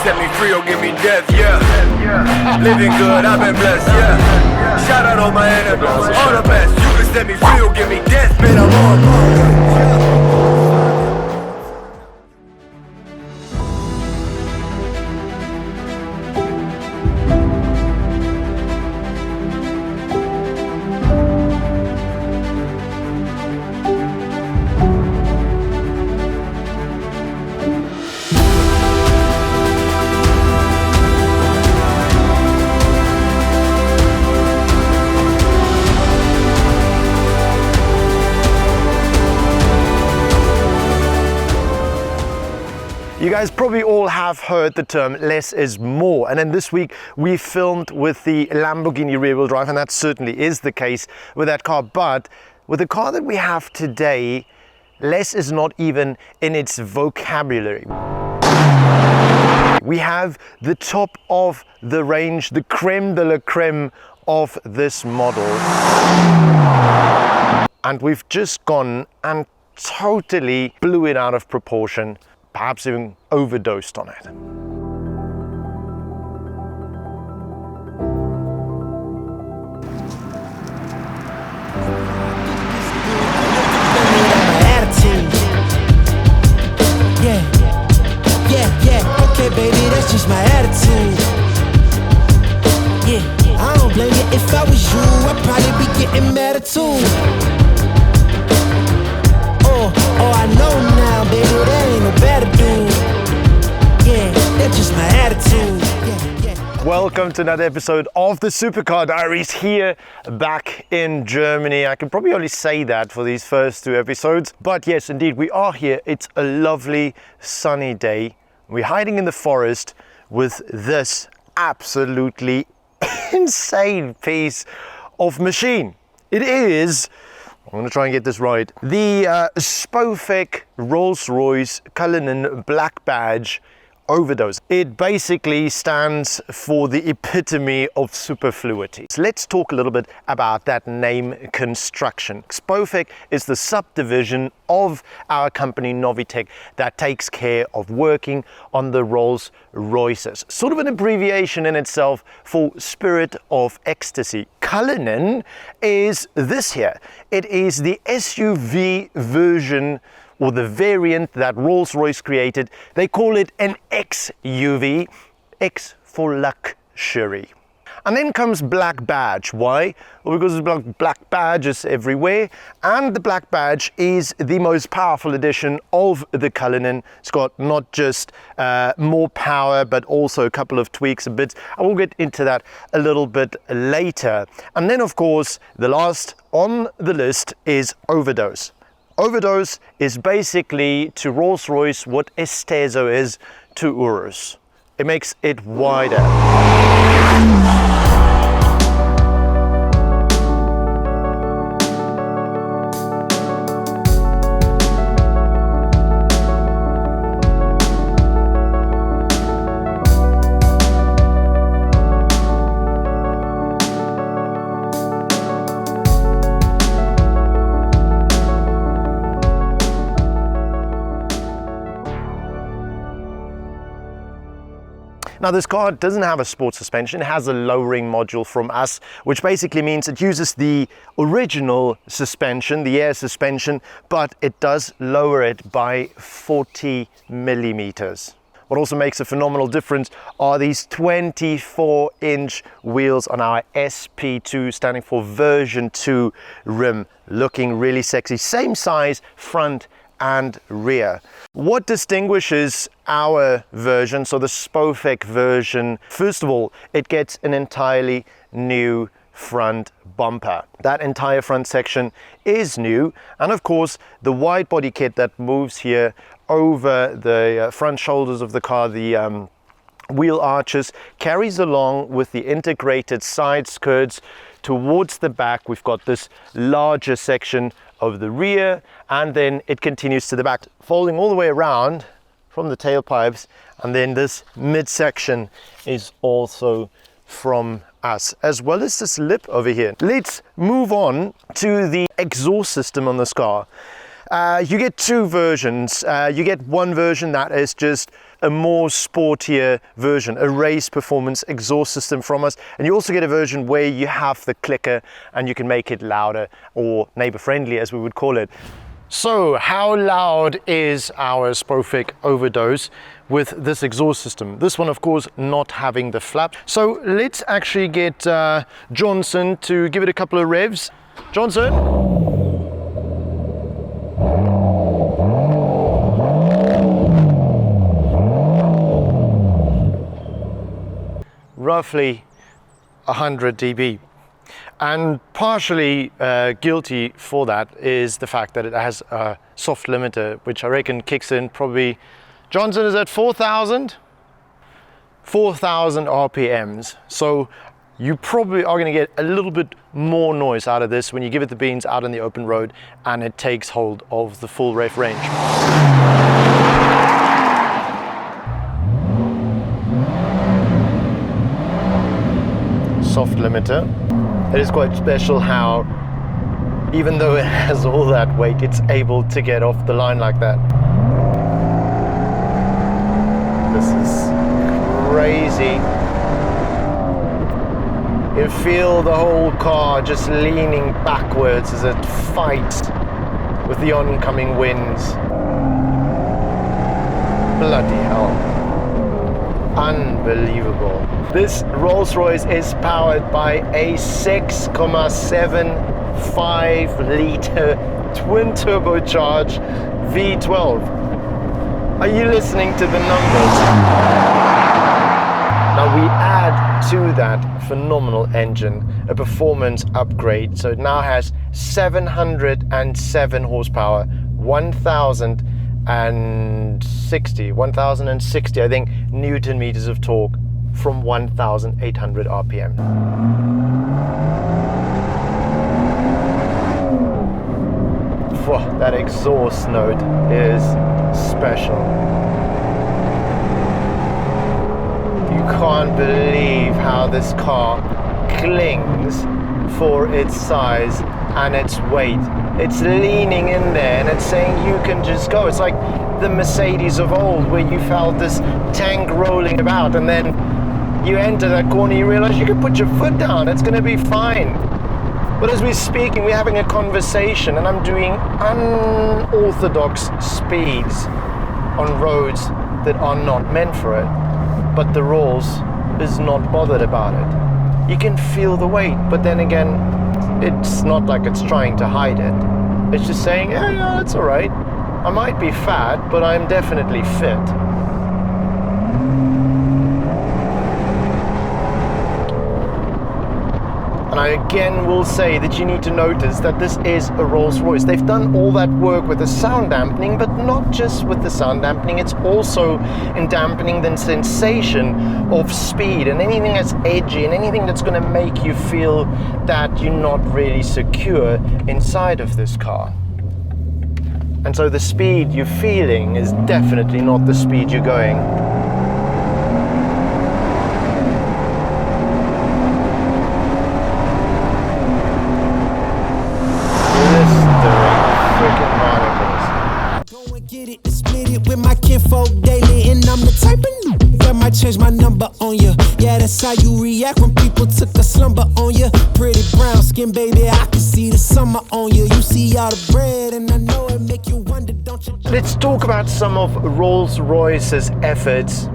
set me free or give me death, yeah. Living good, I've been blessed, yeah. Shout out all my enemies, all the best. You can set me free or give me death, man, I'm on. You guys probably all have heard the term less is more, and then this week we filmed with the Lamborghini rear-wheel drive, and that certainly is the case with that car. But with the car that we have today, less is not even in its vocabulary. We have the top of the range, the creme de la creme of this model, and we've just gone and totally blew it out of proportion, perhaps even overdosed on it. Okay, baby, that's just my attitude. Yeah, I don't blame you. If I was you, I'd probably be getting mad too. Oh, I know now, baby, there ain't no better dude. Yeah, that's just my attitude. Yeah. Welcome to another episode of the Supercar Diaries here back in Germany. I can probably only say that for these first two episodes, but yes, indeed, we are here. It's a lovely sunny day. We're hiding in the forest with this absolutely insane piece of machine. It is, I'm going to try and get this right, the Spofec Royce Cullinan Black Badge Overdose. It basically stands for the epitome of superfluity. So let's talk a little bit about that name construction. Spofec is the subdivision of our company Novitec that takes care of working on the Rolls Royces. Sort of an abbreviation in itself for Spirit of Ecstasy. Cullinan is this here. It is the SUV version, or the variant that Rolls-Royce created. They call it an XUV, X for luxury. And then comes Black Badge. Why? Well, because there's black badges everywhere, and the Black Badge is the most powerful edition of the Cullinan. It's got not just more power, but also a couple of tweaks and bits. I will get into that a little bit later. And then, of course, the last on the list is Overdose. Overdose is basically to Rolls-Royce what Estezo is to Urus. It makes it wider. Now this car doesn't have a sport suspension, it has a lowering module from us, which basically means it uses the original suspension, the air suspension, but it does lower it by 40 millimeters. What also makes a phenomenal difference are these 24-inch wheels on our SP2, standing for version 2 rim, looking really sexy. Same size front and rear. What distinguishes our version, so the Spofec version? First of all, it gets an entirely new front bumper. That entire front section is new, and of course the wide body kit that moves here over the front shoulders of the car, the wheel arches, carries along with the integrated side skirts towards the back. We've got this larger section of the rear, and then it continues to the back, folding all the way around from the tailpipes, and then this midsection is also from us, as well as this lip over here. Let's move on to the exhaust system on this car. You get two versions. You get one version that is just a more sportier version, a race performance exhaust system from us. And you also get a version where you have the clicker and you can make it louder or neighbor friendly, as we would call it. So how loud is our Spofec Overdose with this exhaust system? This one, of course, not having the flap. So let's actually get Johnson to give it a couple of revs. Johnson? Roughly 100 dB. And partially guilty for that is the fact that it has a soft limiter, which I reckon kicks in probably, Johnson, is at 4,000 RPMs. So you probably are going to get a little bit more noise out of this when you give it the beans out on the open road and it takes hold of the full ref range. Soft limiter. It is quite special how, even though it has all that weight, it's able to get off the line like that. This is crazy. You feel the whole car just leaning backwards as it fights with the oncoming winds. Bloody hell. Unbelievable. This Rolls-Royce is powered by a 6.75 litre twin turbocharged V12. Are you listening to the numbers? Now we add to that phenomenal engine a performance upgrade, so it now has 707 horsepower, 1060 I think Newton meters of torque from 1,800 RPM. Whoa, that exhaust note is special. You can't believe how this car clings for its size and its weight. It's leaning in there and it's saying you can just go. It's like the Mercedes of old, where you felt this tank rolling about and then you enter that corner, you realize you can put your foot down, it's going to be fine. But as we're speaking, we're having a conversation and I'm doing unorthodox speeds on roads that are not meant for it. But the Rolls is not bothered about it. You can feel the weight, but then again, it's not like it's trying to hide it. It's just saying, yeah, it's all right. I might be fat, but I'm definitely fit. And I again will say that you need to notice that this is a Rolls-Royce. They've done all that work with the sound dampening, but not just with the sound dampening, it's also in dampening the sensation of speed and anything that's edgy and anything that's going to make you feel that you're not really secure inside of this car. And so the speed you're feeling is definitely not the speed you're going. Go and get it, split it with my kinfolk daily, and I'm the type of that might change my number on you. Yeah, that's how you react when people took a slumber on you. Pretty brown skin, baby, I can see the summer on you. You see all the bread, and I know it make you wonder, don't you? Let's talk about some of Rolls-Royce's efforts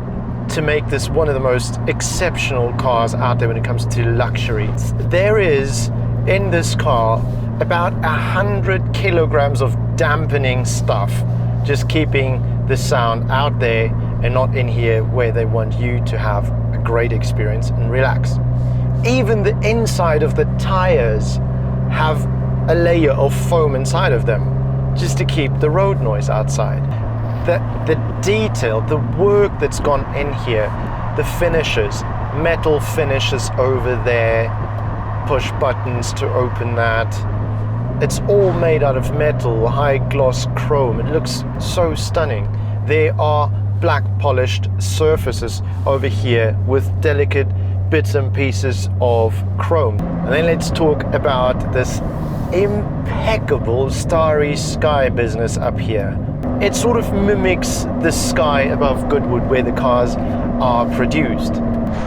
to make this one of the most exceptional cars out there when it comes to luxury. There is, in this car, about 100 kilograms of dampening stuff, just keeping the sound out there and not in here where they want you to have a great experience and relax. Even the inside of the tires have a layer of foam inside of them just to keep the road noise outside. The detail, the work that's gone in here, the finishes, metal finishes over there, push buttons to open that. It's all made out of metal, high gloss chrome. It looks so stunning. There are black polished surfaces over here with delicate bits and pieces of chrome. And then let's talk about this impeccable starry sky business up here. It sort of mimics the sky above Goodwood where the cars are produced.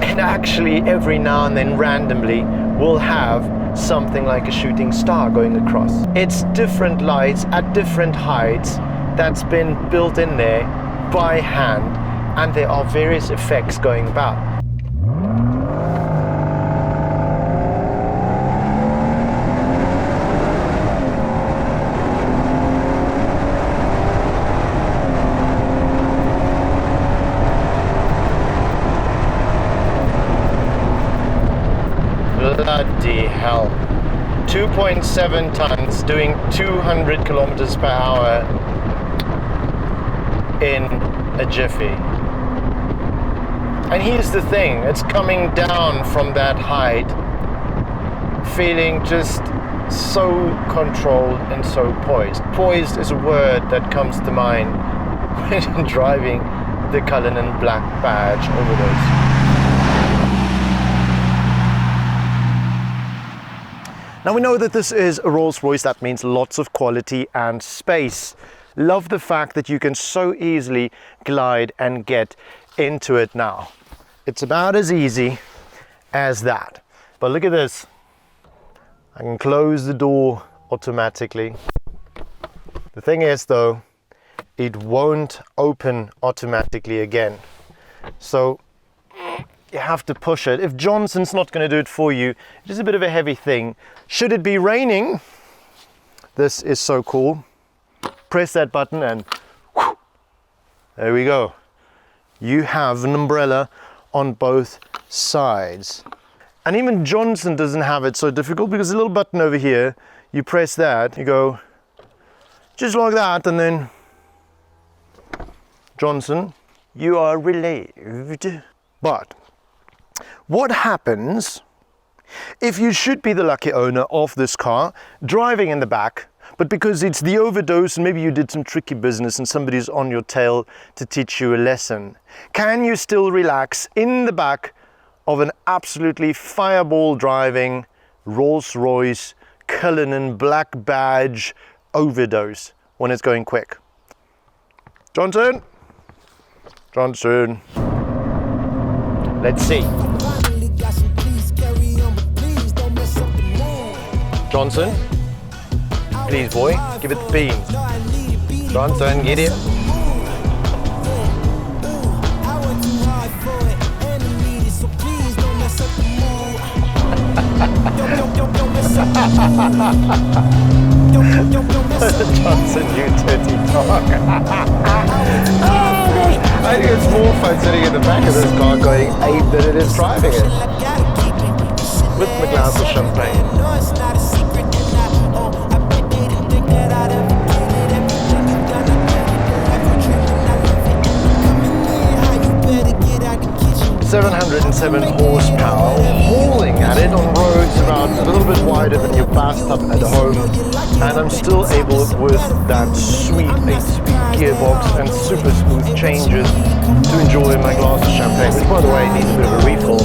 And actually every now and then randomly we'll have something like a shooting star going across. It's different lights at different heights that's been built in there by hand, and there are various effects going about. Bloody hell. 2.7 tons doing 200 kilometers per hour in a jiffy. And here's the thing, it's coming down from that height, feeling just so controlled and so poised. Poised is a word that comes to mind when driving the Cullinan Black Badge Overdose. Now we know that this is a Rolls-Royce, that means lots of quality and space. Love the fact that you can so easily glide and get into it now. It's about as easy as that. But look at this. I can close the door automatically. The thing is though, it won't open automatically again. So you have to push it. If Johnson's not going to do it for you, it is a bit of a heavy thing. Should it be raining, this is so cool. Press that button and whoo, there we go. You have an umbrella on both sides. And even Johnson doesn't have it so difficult, because a little button over here, you press that, you go just like that, and then Johnson, you are relieved. But what happens if you should be the lucky owner of this car, driving in the back, but because it's the Overdose and maybe you did some tricky business and somebody's on your tail to teach you a lesson? Can you still relax in the back of an absolutely fireball driving Rolls-Royce Cullinan Black Badge Overdose when it's going quick? Johnson? Johnson. Let's see. Johnson, please boy, give it the beans. Johnson, get it. Johnson, you dirty dog. Oh gosh, I think it's more fun sitting in the back of this car going ape than it is driving it. With my glass of champagne. 707 horsepower, hauling at it on roads about a little bit wider than your bathtub at home, and I'm still able, with that sweet 8-speed gearbox and super smooth changes, to enjoy my glass of champagne, which by the way needs a bit of a refill.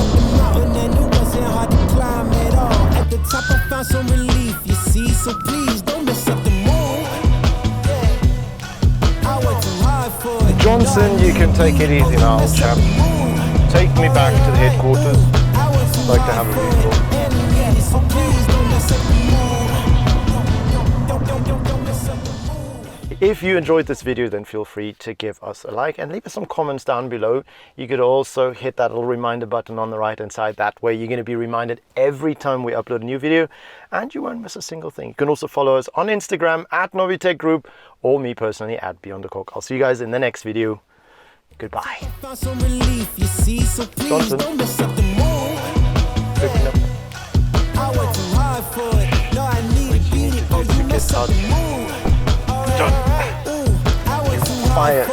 Johnson, you can take it easy now, old chap. Take me back to the headquarters. I'd like to have a refill. If you enjoyed this video, then feel free to give us a like and leave us some comments down below. You could also hit that little reminder button on the right hand side. That way you're going to be reminded every time we upload a new video and you won't miss a single thing. You can also follow us on Instagram at Novitec Group, or me personally at Beyond the Cork. I'll see you guys in the next video. Goodbye. Johnson. Fire.